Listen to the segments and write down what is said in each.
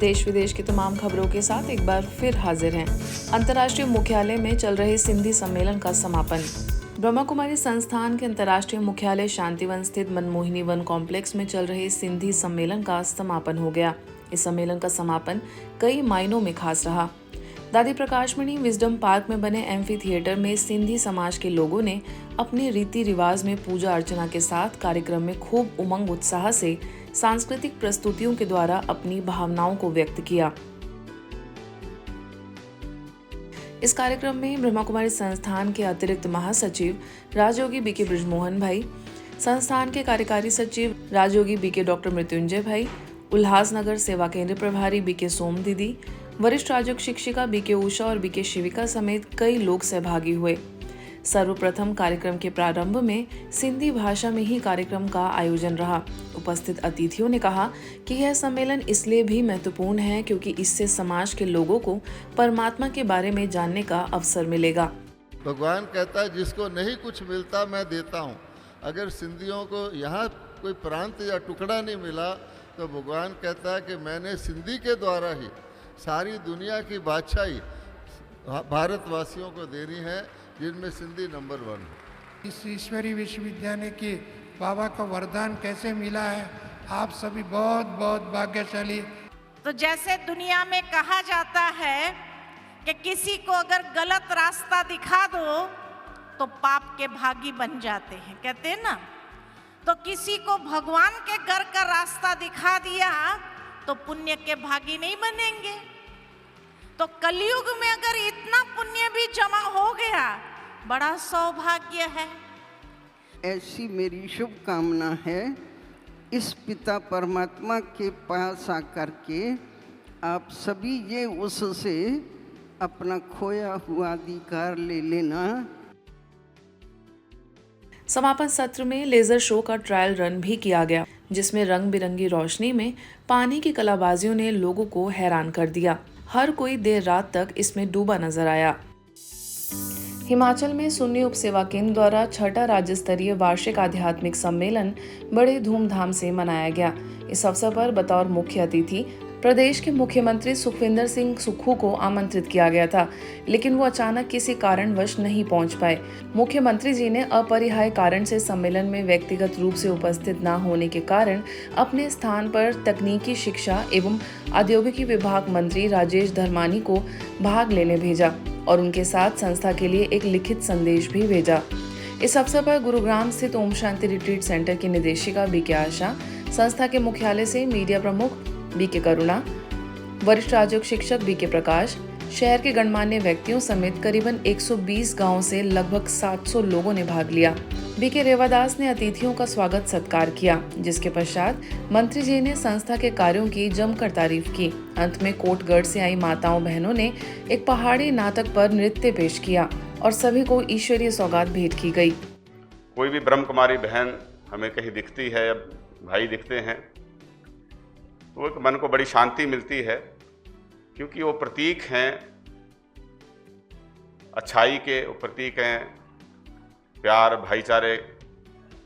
देश विदेश की तमाम खबरों के साथ एक बार फिर हाजिर हैं। अंतर्राष्ट्रीय मुख्यालय में चल रहे सिंधी सम्मेलन का समापन। ब्रह्मा कुमारी संस्थान के अंतर्राष्ट्रीय मुख्यालय शांतिवन स्थित मनमोहिनी वन कॉम्प्लेक्स में चल रहे सिंधी सम्मेलन का समापन हो गया। इस सम्मेलन का समापन कई मायनों में खास रहा। दादी प्रकाशमणि विजडम पार्क में बने एम्फी थिएटर में सिंधी समाज के लोगों ने अपने रीति रिवाज में पूजा अर्चना के साथ कार्यक्रम में खूब उमंग उत्साह से सांस्कृतिक प्रस्तुतियों के द्वारा अपनी भावनाओं को व्यक्त किया। इस कार्यक्रम में ब्रह्मा कुमारी संस्थान के अतिरिक्त महासचिव राजयोगी बीके बृजमोहन भाई, संस्थान के कार्यकारी सचिव राजयोगी बीके डॉक्टर मृत्युंजय भाई, उल्हासनगर सेवा केंद्र प्रभारी बीके सोम दीदी, वरिष्ठ राजयोग शिक्षिका बीके उषा और बीके शिविका समेत कई लोग सहभागी हुए। सर्वप्रथम कार्यक्रम के प्रारंभ में सिंधी भाषा में ही कार्यक्रम का आयोजन रहा। उपस्थित अतिथियों ने कहा कि यह सम्मेलन इसलिए भी महत्वपूर्ण है क्योंकि इससे समाज के लोगों को परमात्मा के बारे में जानने का अवसर मिलेगा। भगवान कहता है जिसको नहीं कुछ मिलता मैं देता हूँ। अगर सिंधियों को यहाँ कोई प्रांत या टुकड़ा नहीं मिला तो भगवान कहता है कि मैंने सिंधी के द्वारा ही सारी दुनिया की बादशाही भारतवासियों को देनी है, जिनमें सिंधी नंबर 1 है। इस ईश्वरी विश्वविद्यालय के बाबा का वरदान कैसे मिला है, आप सभी बहुत बहुत भाग्यशाली। तो जैसे दुनिया में कहा जाता है कि किसी को अगर गलत रास्ता दिखा दो तो पाप के भागी बन जाते हैं, कहते हैं ना। तो किसी को भगवान के घर का रास्ता दिखा दिया तो पुण्य के भागी नहीं बनेंगे। तो कलयुग में अगर इतना पुण्य भी जमा हो गया, बड़ा सौभाग्य है। ऐसी मेरी शुभकामना है। इस पिता परमात्मा के पास आकर के आप सभी ये उससे अपना खोया हुआ अधिकार ले लेना। समापन सत्र में लेजर शो का ट्रायल रन भी किया गया, जिसमें रंग बिरंगी रोशनी में पानी की कलाबाजियों ने लोगों को हैरान कर दिया। हर कोई देर रात तक इसमें डूबा नजर आया। हिमाचल में सुन्नी उप सेवा केंद्र द्वारा 6ठा राज्य स्तरीय वार्षिक आध्यात्मिक सम्मेलन बड़े धूमधाम से मनाया गया। इस अवसर पर बतौर मुख्य अतिथि प्रदेश के मुख्यमंत्री सुखविंदर सिंह सुक्खू को आमंत्रित किया गया था, लेकिन वो अचानक किसी कारणवश नहीं पहुंच पाए। मुख्यमंत्री जी ने अपरिहार्य कारण से सम्मेलन में व्यक्तिगत रूप से उपस्थित न होने के कारण अपने स्थान पर तकनीकी शिक्षा एवं औद्योगिकी विभाग मंत्री राजेश धर्मानी को भाग लेने भेजा और उनके साथ संस्था के लिए एक लिखित संदेश भी भेजा। इस अवसर पर गुरुग्राम स्थित ओम शांति रिट्रीट सेंटर की निदेशिका बीके आशा, संस्था के मुख्यालय से मीडिया प्रमुख बीके करुणा, वरिष्ठ राजयोग शिक्षक बीके प्रकाश, शहर के गणमान्य व्यक्तियों समेत करीबन 120 गांवों से लगभग 700 लोगों ने भाग लिया। बीके रेवादास ने अतिथियों का स्वागत सत्कार किया, जिसके पश्चात मंत्री जी ने संस्था के कार्यों की जमकर तारीफ की। अंत में कोटगढ़ से आई माताओं बहनों ने एक पहाड़ी नाटक पर नृत्य पेश किया और सभी को ईश्वरीय सौगात भेंट की गई। कोई भी ब्रह्म कुमारी बहन हमें कहीं दिखती है या भाई दिखते हैं तो एक मन को बड़ी शांति मिलती है, क्योंकि वो प्रतीक हैं अच्छाई के, वो प्रतीक हैं प्यार भाईचारे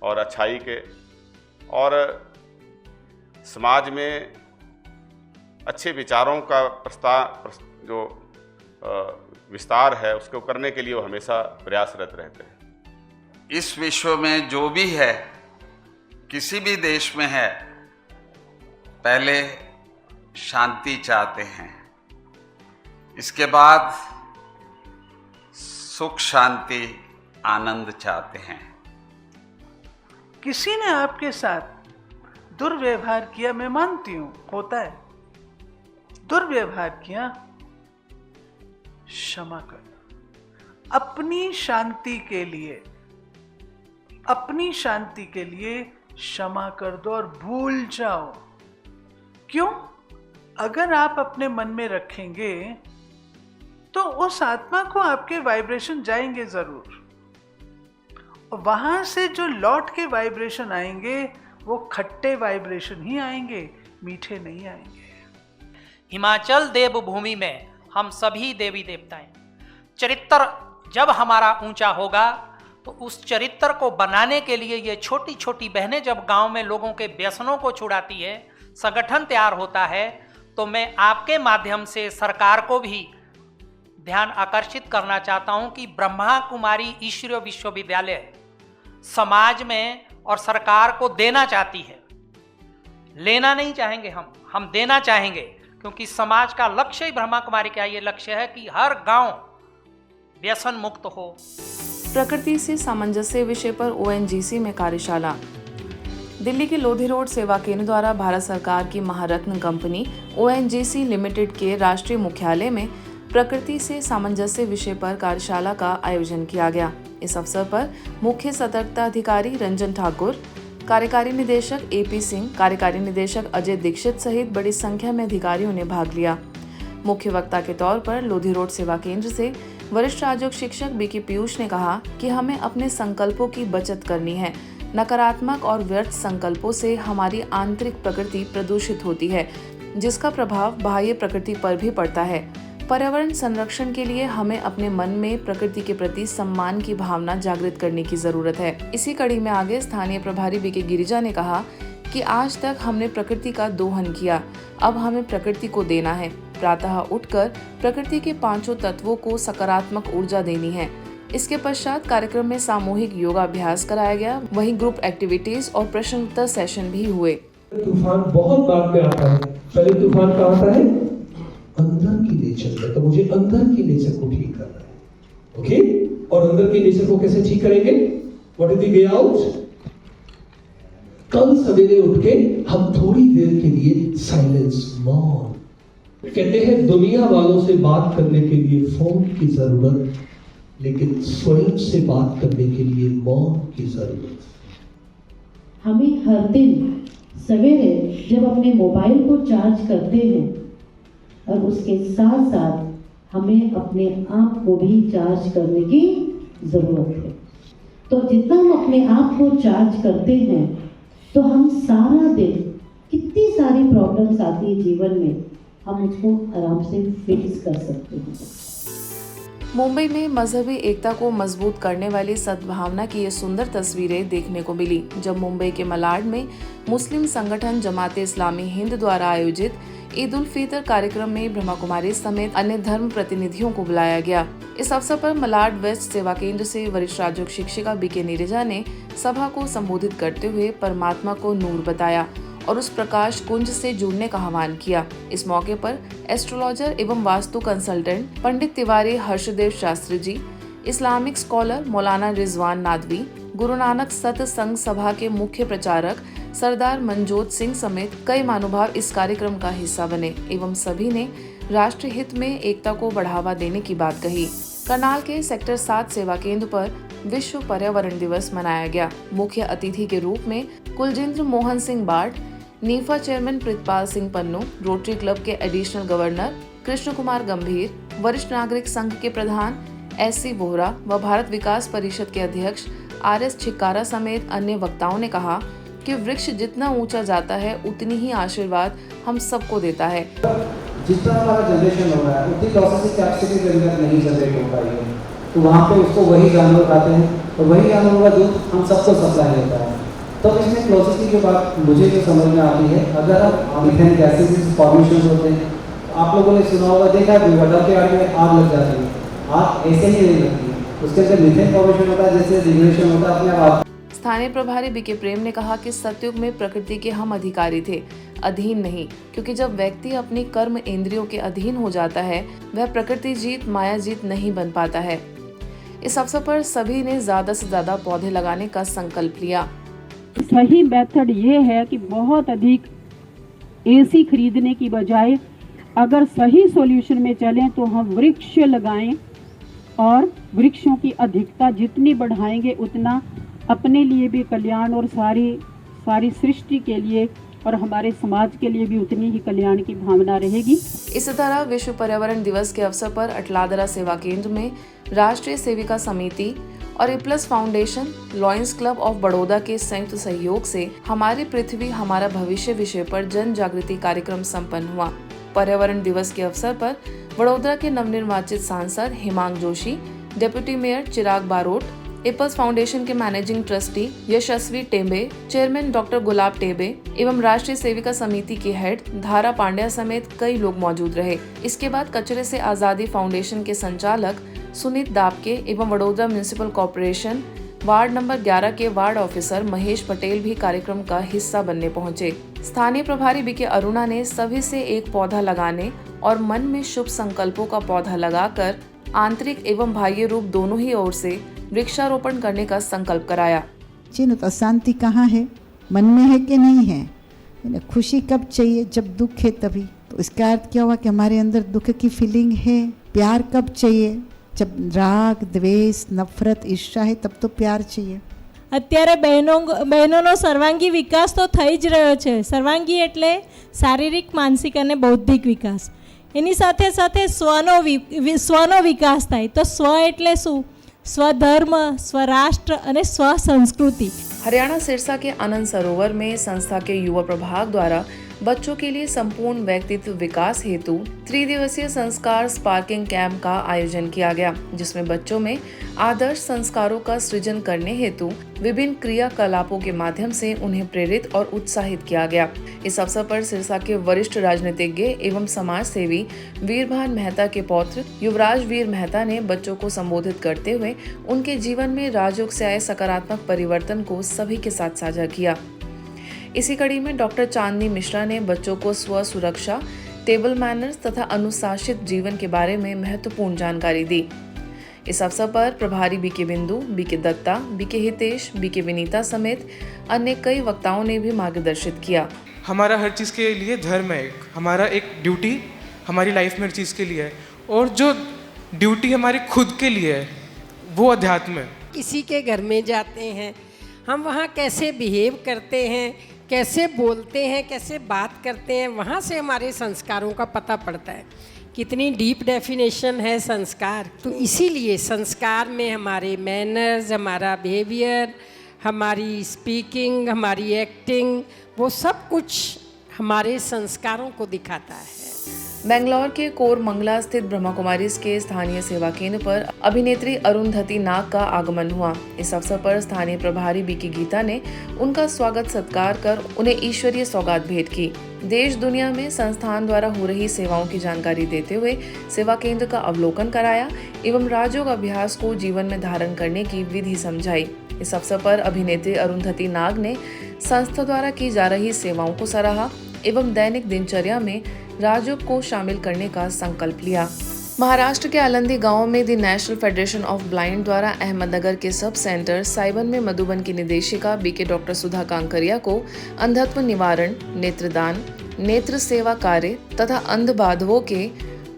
और अच्छाई के, और समाज में अच्छे विचारों का जो विस्तार है उसको करने के लिए वो हमेशा प्रयासरत रहते हैं। इस विश्व में जो भी है, किसी भी देश में है, पहले शांति चाहते हैं, इसके बाद सुख शांति आनंद चाहते हैं। किसी ने आपके साथ दुर्व्यवहार किया, मैं मानती हूं होता है, दुर्व्यवहार किया, क्षमा कर दो। अपनी शांति के लिए क्षमा कर दो और भूल जाओ। क्यों? अगर आप अपने मन में रखेंगे तो उस आत्मा को आपके वाइब्रेशन जाएंगे जरूर, और वहां से जो लौट के वाइब्रेशन आएंगे वो खट्टे वाइब्रेशन ही आएंगे, मीठे नहीं आएंगे। हिमाचल देवभूमि में हम सभी देवी देवताएं, चरित्र जब हमारा ऊंचा होगा तो उस चरित्र को बनाने के लिए ये छोटी छोटी बहनें जब गांव में लोगों के व्यसनों को छुड़ाती है, संगठन तैयार होता है, तो मैं आपके माध्यम से सरकार को भी ध्यान आकर्षित करना चाहता हूं कि ब्रह्मा कुमारी ईश्वरीय विश्वविद्यालय समाज में और सरकार को देना चाहती है। लेना नहीं चाहेंगे हम देना चाहेंगे, क्योंकि समाज का लक्ष्य ही ब्रह्मा कुमारी का ये लक्ष्य है कि हर गांव व्यसन मुक्त हो। प्रकृति से सामंजस्य विषय पर ONGC में कार्यशाला। दिल्ली के लोधी रोड सेवा केंद्र द्वारा भारत सरकार की महारत्न कंपनी ONGC लिमिटेड के राष्ट्रीय मुख्यालय में प्रकृति से सामंजस्य विषय पर कार्यशाला का आयोजन किया गया। इस अवसर पर मुख्य सतर्कता अधिकारी रंजन ठाकुर, कार्यकारी निदेशक AP सिंह, कार्यकारी निदेशक अजय दीक्षित सहित बड़ी संख्या में अधिकारियों ने भाग लिया। मुख्य वक्ता के तौर पर लोधी रोड सेवा केंद्र से वरिष्ठ राजयोग शिक्षक BK पीयूष ने कहा कि हमें अपने संकल्पों की बचत करनी है। नकारात्मक और व्यर्थ संकल्पों से हमारी आंतरिक प्रकृति प्रदूषित होती है, जिसका प्रभाव बाह्य प्रकृति पर भी पड़ता है। पर्यावरण संरक्षण के लिए हमें अपने मन में प्रकृति के प्रति सम्मान की भावना जागृत करने की जरूरत है। इसी कड़ी में आगे स्थानीय प्रभारी BK गिरिजा ने कहा कि आज तक हमने प्रकृति का दोहन किया, अब हमें प्रकृति को देना है। प्रातः उठकर प्रकृति के 5 तत्वों को सकारात्मक ऊर्जा देनी है। इसके पश्चात कार्यक्रम में सामूहिक योगाभ्यास कराया गया, वहीं ग्रुप एक्टिविटीज और प्रश्न उत्तर सेशन भी हुए। तूफान बहुत बाद में आता है, पहले तूफान का आता है अंदर की नेचर में, तो मुझे अंदर की नेचर को ठीक करना है। ओके, और अंदर की नेचर को कैसे ठीक करेंगे? What is the way out? कल सवेरे उठ के हम थोड़ी देर के लिए साइलेंस, मौन। कहते हैं दुनिया वालों से बात करने के लिए फोन की जरूरत, लेकिन स्वयं से बात करने के लिए मौन की जरूरत। हमें हर दिन सवेरे जब अपने मोबाइल को चार्ज करते हैं और उसके साथ साथ हमें अपने आप को भी चार्ज करने की ज़रूरत है। तो जितना हम अपने आप को चार्ज करते हैं तो हम सारा दिन कितनी सारी प्रॉब्लम्स आती है जीवन में, हम उसको आराम से फिक्स कर सकते हैं। मुंबई में मजहबी एकता को मजबूत करने वाली सद्भावना की ये सुंदर तस्वीरें देखने को मिली, जब मुंबई के मलाड में मुस्लिम संगठन जमाते इस्लामी हिंद द्वारा आयोजित ईद उल फितर कार्यक्रम में ब्रह्मा कुमारी समेत अन्य धर्म प्रतिनिधियों को बुलाया गया। इस अवसर पर मलाड वेस्ट सेवा केंद्र से वरिष्ठ राजयोग शिक्षिका BK नीरजा ने सभा को संबोधित करते हुए परमात्मा को नूर बताया और उस प्रकाश कुंज से जुड़ने का आह्वान किया। इस मौके पर एस्ट्रोलॉजर एवं वास्तु कंसल्टेंट पंडित तिवारी हर्षदेव शास्त्री जी, इस्लामिक स्कॉलर मौलाना रिजवान नादवी, गुरु नानक सत्संग सभा के मुख्य प्रचारक सरदार मनजोत सिंह समेत कई महानुभाव इस कार्यक्रम का हिस्सा बने एवं सभी ने राष्ट्र हित में एकता को बढ़ावा देने की बात कही। करनाल के सेक्टर 7 सेवा केंद्र पर विश्व पर्यावरण दिवस मनाया गया। मुख्य अतिथि के रूप में Kuljinder Mohan Singh Bard, NIFA chairman Pritpal Singh Pannu, rotary club के एडिशनल गवर्नर कृष्ण कुमार गंभीर, वरिष्ठ नागरिक संघ के प्रधान SC वोहरा व भारत विकास परिषद के अध्यक्ष RS छिक्कारा समेत अन्य वक्ताओं ने कहा कि वृक्ष जितना ऊंचा जाता है उतनी ही आशीर्वाद हम सबको देता है। जितना हमारा जनरेशन हो रहा है उतनी लॉसेस की कैपेसिटी के अंदर नहीं जनरेट हो पाई है, तो वहाँ पे उसको वही जानवर खाते हैं और वही जानवर का दूध हम सबको सप्लाई होता है। तो इसमें लॉसेस की बात मुझे जो समझ में आती है, अगर हम मीथेन गैसेस फॉर्मेशन होते हैं, आप लोगों ने सुना होगा, देखा दुर्घटना के आगे में आग लग जाती है, आग ऐसे ही नहीं लगती है, उसके अंदर मीथेन फॉर्मेशन होता है, जैसे रेगुलेशन होता है अपने आप। स्थानीय प्रभारी BK प्रेम ने कहा कि सतयुग में प्रकृति के हम अधिकारी थे, अधीन नहीं, क्योंकि जब व्यक्ति अपनी कर्म इंद्रियों के अधीन हो जाता है वह प्रकृति जीत माया जीत नहीं बन पाता है। इस अवसर पर सभी ने ज्यादा से ज्यादा पौधे लगाने का संकल्प लिया। सही मेथड ये है कि बहुत अधिक AC खरीदने की बजाय अगर सही सॉल्यूशन में चलें तो हम वृक्ष लगाएं और वृक्षों की अधिकता जितनी बढ़ाएंगे उतना अपने लिए भी कल्याण और सारी सृष्टि के लिए और हमारे समाज के लिए भी उतनी ही कल्याण की भावना रहेगी। इसी तरह विश्व पर्यावरण दिवस के अवसर पर अटलादरा सेवा केंद्र में राष्ट्रीय सेविका समिति और इप्लस foundation, lions club of Baroda के संयुक्त सहयोग से हमारी पृथ्वी हमारा भविष्य विषय पर जन जागृति कार्यक्रम संपन्न हुआ। पर्यावरण दिवस के अवसर पर वडोदरा के नवनिर्वाचित सांसद हिमांग जोशी, डिप्टी मेयर चिराग बारोट, एपल्स फाउंडेशन के मैनेजिंग ट्रस्टी यशस्वी टेम्बे, चेयरमैन डॉक्टर गुलाब टेम्बे एवं राष्ट्रीय सेविका समिति के हेड धारा पांड्या समेत कई लोग मौजूद रहे। इसके बाद कचरे से आजादी फाउंडेशन के संचालक सुनीत दापके एवं Vadodara municipal corporation ward number 11 के वार्ड ऑफिसर महेश पटेल भी कार्यक्रम का हिस्सा बनने पहुंचे। स्थानीय प्रभारी बीके अरुणा ने सभी से एक पौधा लगाने और मन में शुभ संकल्पों का पौधा लगाकर आंतरिक एवं बाह्य रूप दोनों ही ओर से वृक्षारोपण करने का संकल्प कराया। चिन्ह तो शांति कहाँ है, मन में है कि नहीं है? खुशी कब चाहिए? जब दुख है तभी। तो इसका अर्थ क्या हुआ कि हमारे अंदर दुख की फीलिंग है। प्यार कब चाहिए? जब राग, द्वेष, नफरत, ईर्ष्या है तब तो प्यार चाहिए। અત્યારે બહેનોનો સર્વાંગી વિકાસ તો થઈ જ રહ્યો છે। સર્વાંગી એટલે શારીરિક, માનસિક અને બૌદ્ધિક વિકાસ। એની સાથે સાથે સ્વનો વિકાસ થાય। તો સ્વ એટલે શું? स्वधर्म, स्वराष्ट्र અને स्वसंस्कृति। हरियाणा सिरसा के आनंद सरोवर में संस्था के युवा प्रभाग द्वारा बच्चों के लिए संपूर्ण व्यक्तित्व विकास हेतु 3 दिवसीय संस्कार स्पार्किंग कैंप का आयोजन किया गया, जिसमें बच्चों में आदर्श संस्कारों का सृजन करने हेतु विभिन्न क्रियाकलापों के माध्यम से उन्हें प्रेरित और उत्साहित किया गया। इस अवसर पर सिरसा के वरिष्ठ राजनीतिज्ञ एवं समाज सेवी वीरभान मेहता के पौत्र युवराज वीर मेहता ने बच्चों को संबोधित करते हुए उनके जीवन में राजयोग से आए सकारात्मक परिवर्तन को सभी के साथ साझा किया। इसी कड़ी में डॉक्टर चांदनी मिश्रा ने बच्चों को स्व सुरक्षा, टेबल मैनर्स तथा अनुशासित जीवन के बारे में महत्वपूर्ण जानकारी दी। इस अवसर पर प्रभारी BK Bindu, BK Datta, BK Hitesh, BK Vinita समेत अन्य कई वक्ताओं ने भी मार्गदर्शित किया। हमारा हर चीज़ के लिए धर्म है, हमारा एक ड्यूटी हमारी लाइफ में हर चीज़ के लिए है, और जो ड्यूटी हमारी खुद के लिए है वो अध्यात्म है। किसी के घर में जाते हैं, हम वहाँ कैसे बिहेव करते हैं, कैसे बोलते हैं, कैसे बात करते हैं, वहाँ से हमारे संस्कारों का पता पड़ता है। कितनी डीप डेफिनेशन है संस्कार। तो इसीलिए संस्कार में हमारे मैनर्स, हमारा बिहेवियर, हमारी स्पीकिंग, हमारी एक्टिंग, वो सब कुछ हमारे संस्कारों को दिखाता है। बेंगलोर के कोरमंगला स्थित ब्रह्मा कुमारीज के स्थानीय सेवा केंद्र पर अभिनेत्री अरुंधति नाग का आगमन हुआ। इस अवसर पर स्थानीय प्रभारी बीकी गीता ने उनका स्वागत सत्कार कर उन्हें ईश्वरीय सौगात भेंट की। देश दुनिया में संस्थान द्वारा हो रही सेवाओं की जानकारी देते हुए सेवा केंद्र का अवलोकन कराया एवं राजयोग अभ्यास को जीवन में धारण करने की विधि समझाई। इस अवसर पर अभिनेत्री अरुंधति नाग ने संस्था द्वारा की जा रही सेवाओं को सराहा एवं दैनिक दिनचर्या में राजयोग को शामिल करने का संकल्प लिया। महाराष्ट्र के आलंदी गांव में the national federation of blind द्वारा अहमदनगर के सब सेंटर साइबन में मधुबन की निदेशिका बीके डॉक्टर सुधा कांकरिया को अंधत्व निवारण, नेत्रदान, नेत्र सेवा कार्य तथा अंध बांधवों के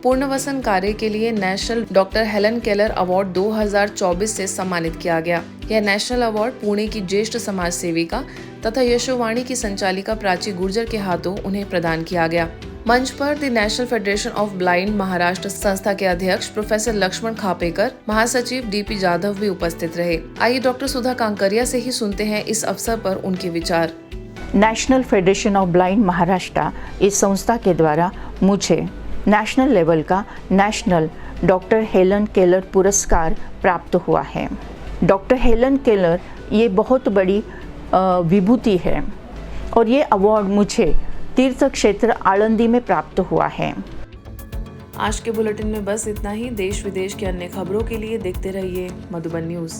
पुनर्वसन कार्य के लिए national doctor Helen Keller award 2024 से सम्मानित किया गया। यह नेशनल अवार्ड पुणे की ज्येष्ठ समाज सेविका तथा यशोवाणी की संचालिका प्राची गुर्जर के हाथों उन्हें प्रदान किया गया। मंच पर the national federation of blind Maharashtra संस्था के अध्यक्ष प्रोफेसर लक्ष्मण खापेकर, महासचिव डीपी जाधव भी उपस्थित रहे। आइए डॉक्टर सुधा कांकरिया से ही सुनते हैं इस अवसर पर उनके विचार। National federation of blind Maharashtra इस संस्था के द्वारा मुझे नेशनल लेवल का नेशनल डॉक्टर हेलन केलर पुरस्कार प्राप्त हुआ है। डॉक्टर हेलन केलर ये बहुत बड़ी विभूति है और ये अवार्ड मुझे तीर्थ क्षेत्र आलंदी में प्राप्त हुआ है। आज के बुलेटिन में बस इतना ही। देश विदेश की अन्य खबरों के लिए देखते रहिए मधुबन न्यूज़।